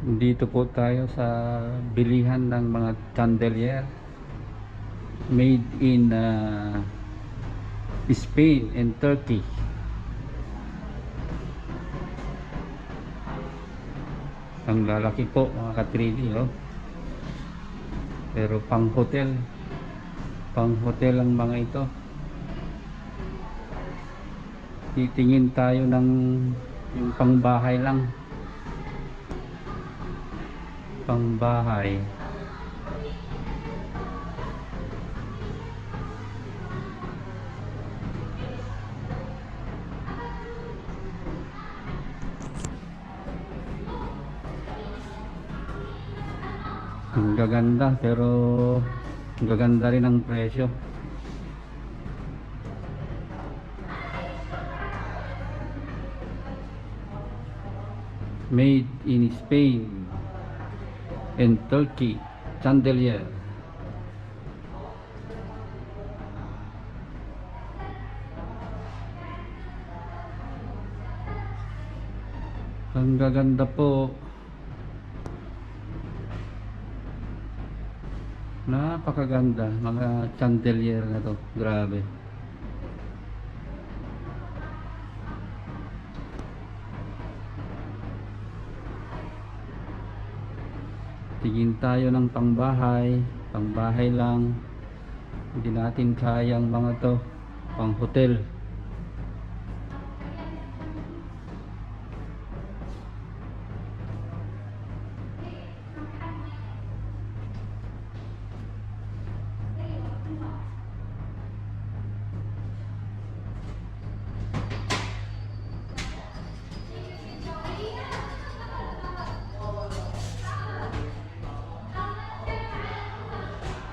Dito po tayo sa bilihan ng mga chandelier made in Spain and Turkey. Ang lalaki po mga ka-3D, oh. Pero pang hotel ang mga ito. Titingin tayo ng yung pangbahay lang. Pangbahay. Ang gaganda, pero ang gaganda rin ang presyo. Made in Spain and Turkey, chandelier. Ang gaganda po. Napakaganda mga chandelier na to, grabe. Tingin tayo ng pangbahay lang. Hindi natin kayang mga to pang hotel.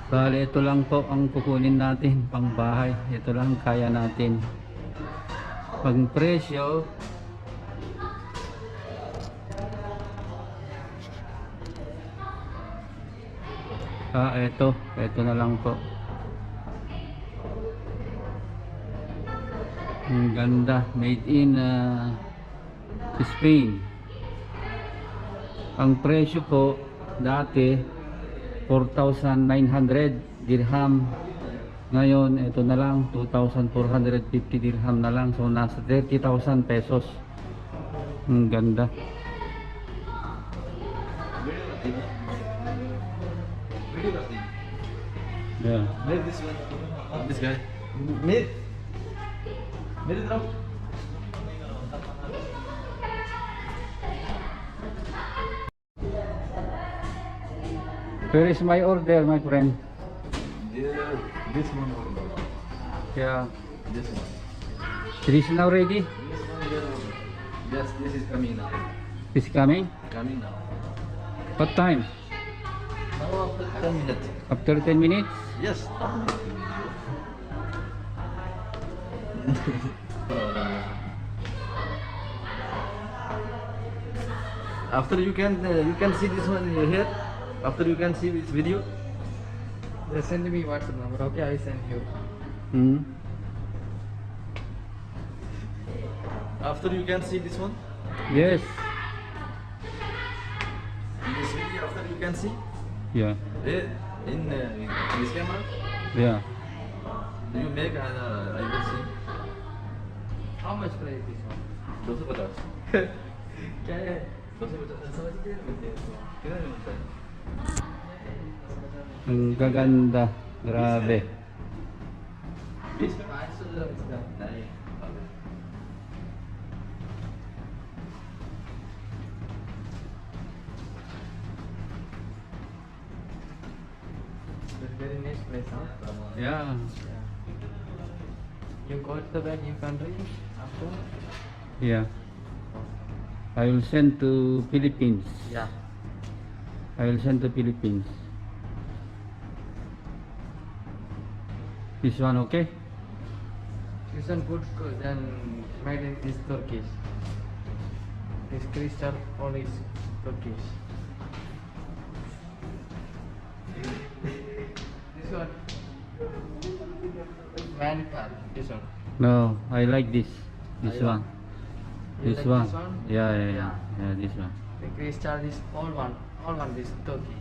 Bale, ito lang po ang kukunin natin pang bahay. Ito lang kaya natin. Pag presyo, ito na lang po. Ang ganda, made in Spain. Ang presyo po dati 4,900 dirham. Ngayon ito na lang 2,450 dirham na lang. So nasa 30,000 pesos. Ang ganda. Yeah. This one. This guy. Mid drop. Where is my order, my friend? Yeah, this one. Yeah. This one. This is now ready? This one. Yes, this is coming now. Is coming? Coming now. What time? Now after 10 minutes. After 10 minutes? Yes. After you can see this one here. After you can see this video. Just send me WhatsApp number. Okay, I send you. Hmm. After you can see this one. Yes. This video after you can see. Yeah. In this camera. Yeah. Do you make I will see. How much price this one? 250. क्या है? 250 समझ गए? कितना मिलता है? Ang gaganda. Grabe. 500 dirham इसका. नहीं. That's very nice place, huh? Yeah. You got the bag in country after? Yeah. I will send to Philippines. Yeah. I will send to Philippines. This one okay? This one good then made in this Turkish. This crystal all is Turkish. This one. Man car. This one. No, I like this. This I one. You This like one. this one? Yeah, this one. The crystal is all one is Turkey.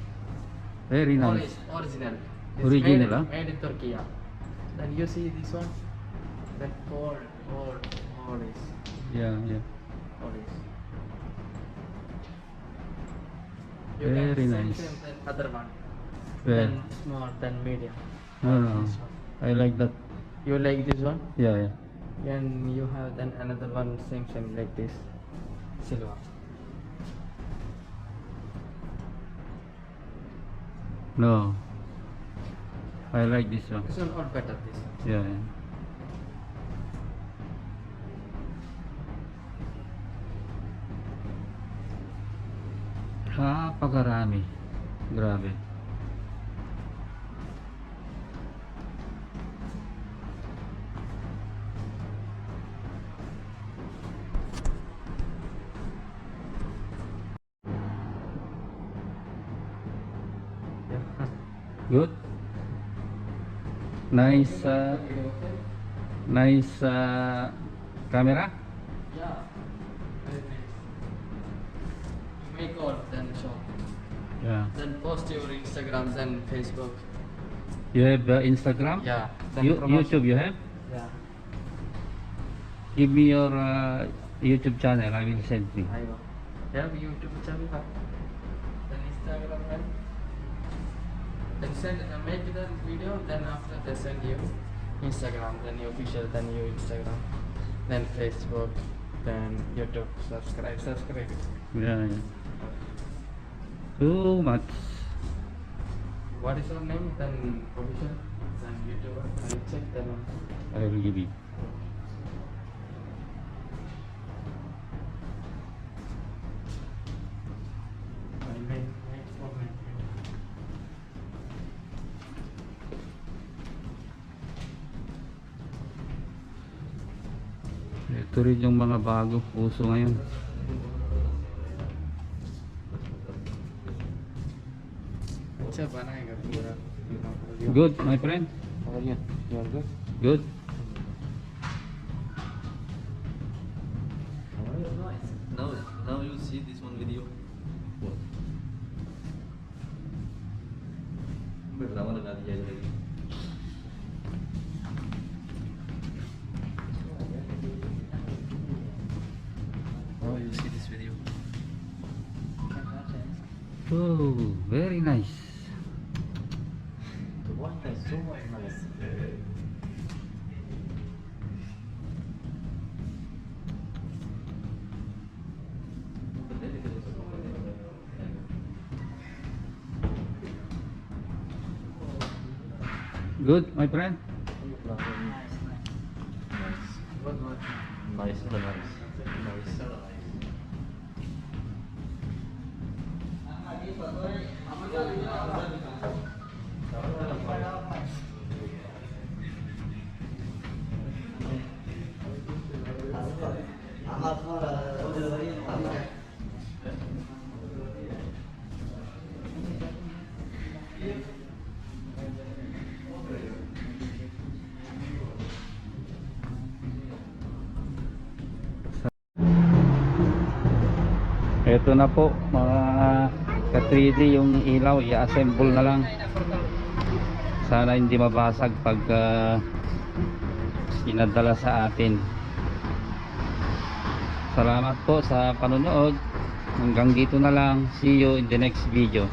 Very All nice. is original. It's Original, made, huh? made in Turkey. Yeah. Then you see this one, that all is Yeah, yeah. all is. You Very can nice. same than other one. Where? Then small, then medium. No, no. This one. I like that. You like this one? Yeah, yeah. And you have then another one same like this, silver. No. I like this one. This one all better. This. Yeah, yeah. Napakarami. Grabe. Yeah. Good. Nice, nice camera. Yeah. Very nice. Make all then show. Yeah. Then post your Instagram then Facebook. You have Instagram? Yeah. Then YouTube you have? Yeah. Give me your YouTube channel. I will send you. I will. Have YouTube channel. Then Instagram then send make the video. Then after they send you Instagram. Then you official. Then you Instagram. Then Facebook. Then YouTube. Subscribe. Yeah, yeah. Too much. What is your name? Then official. Then YouTube. I check then. I will give you. I make comment. Ito rin yung mga bago puso ngayon. अच्छा बनाएगा पूरा Good, my friend. और ये you are good. Good. Nice. Now you see this one video. What? Pertama dengan dia lagi. Now you see this video. Oh, very nice. The one is so nice. Good, my friend. Nice. Nice. Ito na po mga ka 3D yung ilaw, i-assemble na lang. Sana hindi mabasag pag inadala sa atin. Salamat po sa panonood. Hanggang dito na lang. See you in the next video.